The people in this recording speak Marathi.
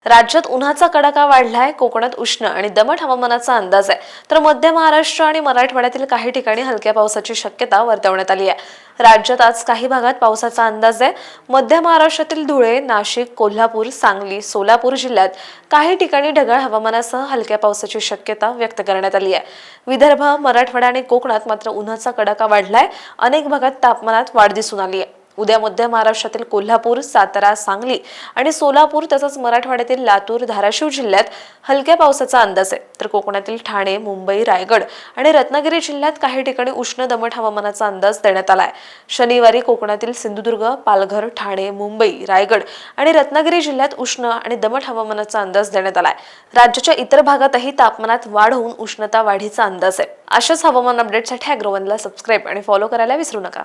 राज्यात उन्हाचा कडाका वाढलाय। कोकणात उष्ण आणि दमट हवामानाचा अंदाज आहे, तर मध्य महाराष्ट्र आणि मराठवाड्यातील काही ठिकाणी हलक्या पावसाची शक्यता वर्तवण्यात आली आहे। राज्यात आज काही भागात पावसाचा अंदाज आहे। मध्य महाराष्ट्रातील धुळे, नाशिक, कोल्हापूर, सांगली, सोलापूर जिल्ह्यात काही ठिकाणी ढगाळ हवामानासह हलक्या पावसाची शक्यता व्यक्त करण्यात आली आहे। विदर्भ, मराठवाडा आणि कोकणात मात्र उन्हाचा कडाका वाढलाय। अनेक भागात तापमानात वाढ दिसून आली आहे। उद्या मध्य महाराष्ट्रातील कोल्हापूर, सातारा, सांगली आणि सोलापूर तसंच मराठवाड्यातील लातूर, धाराशिव जिल्ह्यात हलक्या पावसाचा अंदाज आहे, तर कोकणातील ठाणे, मुंबई, रायगड आणि रत्नागिरी जिल्ह्यात काही ठिकाणी उष्ण दमट हवामानाचा अंदाज देण्यात आलाय। शनिवारी कोकणातील सिंधुदुर्ग, पालघर, ठाणे, मुंबई, रायगड आणि रत्नागिरी जिल्ह्यात उष्ण आणि दमट हवामानाचा अंदाज देण्यात आलाय। राज्याच्या इतर भागातही तापमानात वाढ होऊन उष्णता वाढीचा अंदाज आहे। अशाच हवामान अपडेटसाठी अग्रवनला सबस्क्राईब आणि फॉलो करायला विसरू नका।